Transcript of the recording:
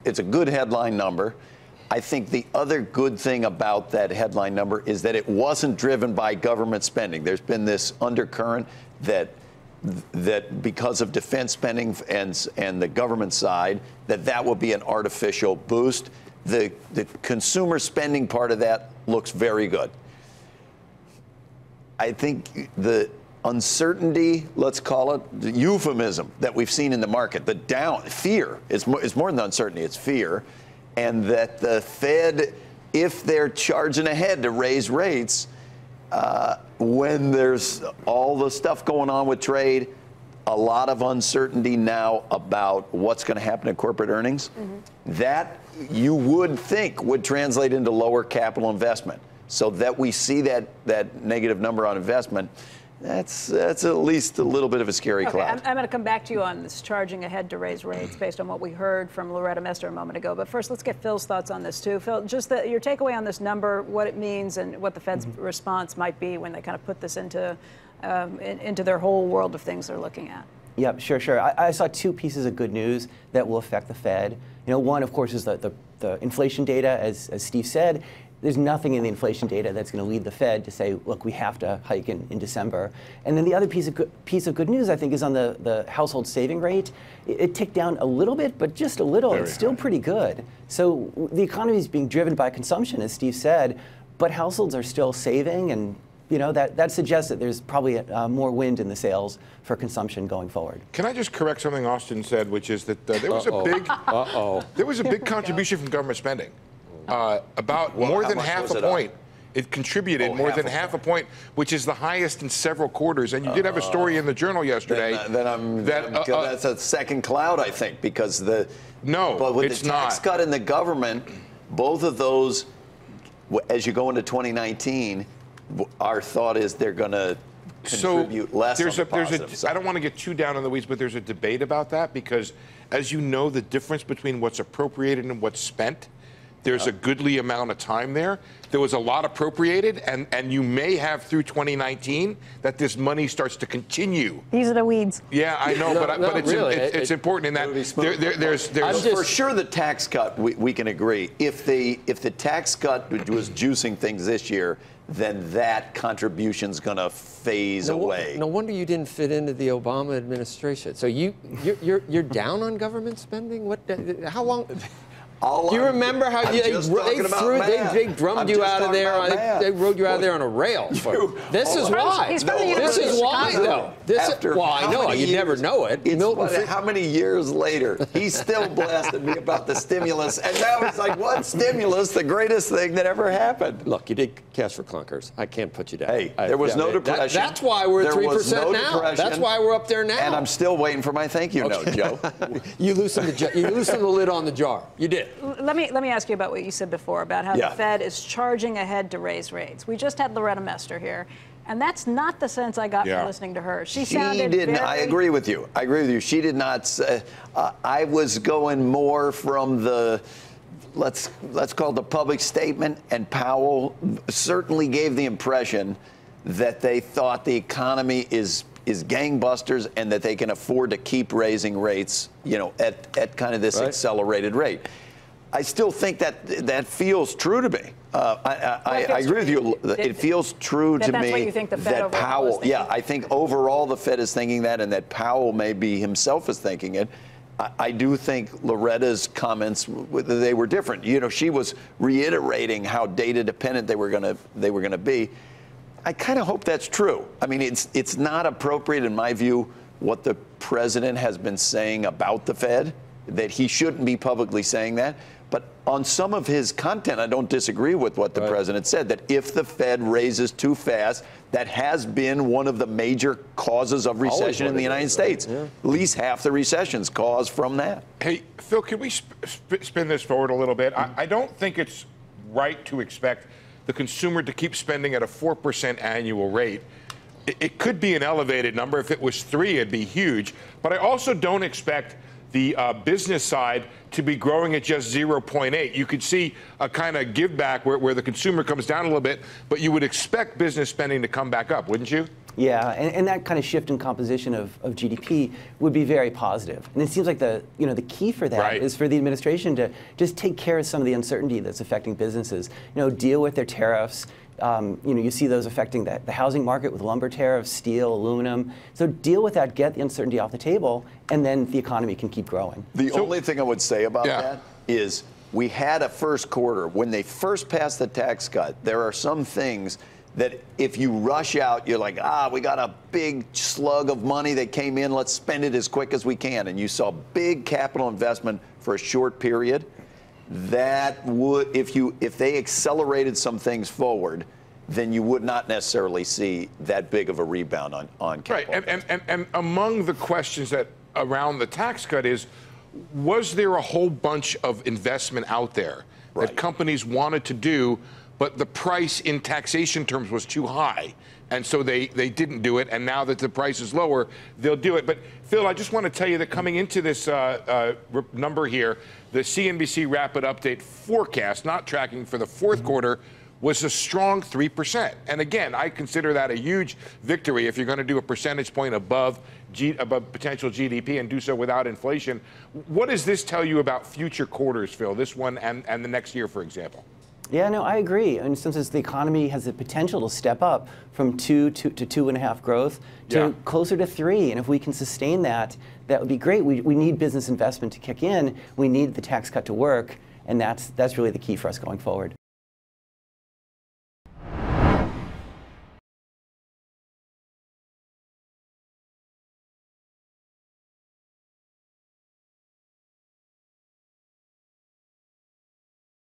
it's a good headline number. I think the other good thing about that headline number is that it wasn't driven by government spending. There's been this undercurrent that because of defense spending and the government side, that will be an artificial boost. The consumer spending part of that looks very good. I think the uncertainty, let's call it, the euphemism that we've seen in the market, the fear, it's more than uncertainty, it's fear, and that the Fed, if they're charging ahead to raise rates, when there's all the stuff going on with trade, a lot of uncertainty now about what's going to happen to corporate earnings, that you would think would translate into lower capital investment. So that we see that negative number on investment, that's at least a little bit of a scary cloud. I'm going to come back to you on this charging ahead to raise rates based on what we heard from Loretta Mester a moment ago. But first, let's get Phil's thoughts on this, too. Phil, just your takeaway on this number, what it means and what the Fed's response might be when they kind of put this into their whole world of things they're looking at. Yep, sure. I saw two pieces of good news that will affect the Fed. One, of course, is the inflation data, as Steve said. There's nothing in the inflation data that's going to lead the Fed to say, look, we have to hike in December. And then the other piece of good news, I think, is on the household saving rate. It ticked down a little bit, but just a little. It's still pretty good. So the economy is being driven by consumption, as Steve said, but households are still saving, and that suggests that there's probably more wind in the sails for consumption going forward. Can I just correct something Austan said, which is that there was a big contribution from government spending. About more than half a point. It contributed more than half a point, which is the highest in several quarters. And you did have a story in the Journal yesterday. That's a second cloud, I think, because but with the tax cut in the government, both of those, as you go into 2019, our thought is they're going to contribute less on the positive side. I don't want to get too down in the weeds, but there's a debate about that because, as you know, the difference between what's appropriated and what's spent, there's a goodly amount of time there. There was a lot appropriated, and you may have through 2019 that this money starts to continue. These are the weeds. Yeah, I know, but it's important in that there's for sure the tax cut we can agree. If the tax cut was juicing things this year, then that contribution's going to phase away. No wonder you didn't fit into the Obama administration. So you're down on government spending? How long? Do you remember how they drummed you out of there? They rode you out of there on a rail. This is why. This is why, though. Well, I know. You never know it. How many years later, he still blasted me about the stimulus, and now it's like, what stimulus? The greatest thing that ever happened. Look, you did cash for clunkers. I can't put you down. Hey, there was no depression. That's why we're at 3% now. That's why we're up there now. And I'm still waiting for my thank you note, Joe. You loosened the lid on the jar. You did. Let me ask you about what you said before about how the Fed is charging ahead to raise rates. We just had Loretta Mester here, and that's not the sense I got from listening to her. She sounded I agree with you. She did not say, I was going more from the, let's call it the public statement, and Powell certainly gave the impression that they thought the economy is gangbusters and that they can afford to keep raising rates, at kind of this accelerated rate. I still think that feels true to me. I agree with you. It feels true to me that's what you think the Fed that Powell. Yeah, I think overall the Fed is thinking that, and that Powell maybe himself is thinking it. I do think Loretta's comments, they were different. She was reiterating how data dependent they were going to be. I kind of hope that's true. I mean, it's not appropriate in my view what the president has been saying about the Fed, that he shouldn't be publicly saying that. But on some of his content, I don't disagree with what the president said, that if the Fed raises too fast, that has been one of the major causes of recession in the United States. Yeah. At least half the recessions caused from that. Hey, Phil, can we spin this forward a little bit? I don't think it's right to expect the consumer to keep spending at a 4% annual rate. It could be an elevated number. If it was 3, it'd be huge. But I also don't expect the business side to be growing at just 0.8. You could see a kind of give back where the consumer comes down a little bit, but you would expect business spending to come back up, wouldn't you? Yeah, and that kind of shift in composition of GDP would be very positive. And it seems like the key for that is for the administration to just take care of some of the uncertainty that's affecting businesses. Deal with their tariffs. You see those affecting the housing market with lumber tariffs, steel, aluminum. So deal with that, get the uncertainty off the table, and then the economy can keep growing. The only thing I would say about that is we had a first quarter. When they first passed the tax cut, there are some things that if you rush out, you're like, we got a big slug of money that came in, let's spend it as quick as we can. And you saw big capital investment for a short period. That would, if they accelerated some things forward, then you would not necessarily see that big of a rebound on capital. Right, and among the questions that around the tax cut is, was there a whole bunch of investment out there that companies wanted to do, but the price in taxation terms was too high, and so they didn't do it, and now that the price is lower, they'll do it. But Phil, I just want to tell you that coming into this number here, the CNBC Rapid Update forecast, not tracking for the fourth quarter, was a strong 3%. And again, I consider that a huge victory if you're going to do a percentage point above potential GDP and do so without inflation. What does this tell you about future quarters, Phil, this one and the next year, for example? Yeah, no, I agree. And since the economy has the potential to step up from 2 to 2.5 growth to closer to 3, and if we can sustain that, that would be great. We need business investment to kick in. We need the tax cut to work, and that's really the key for us going forward.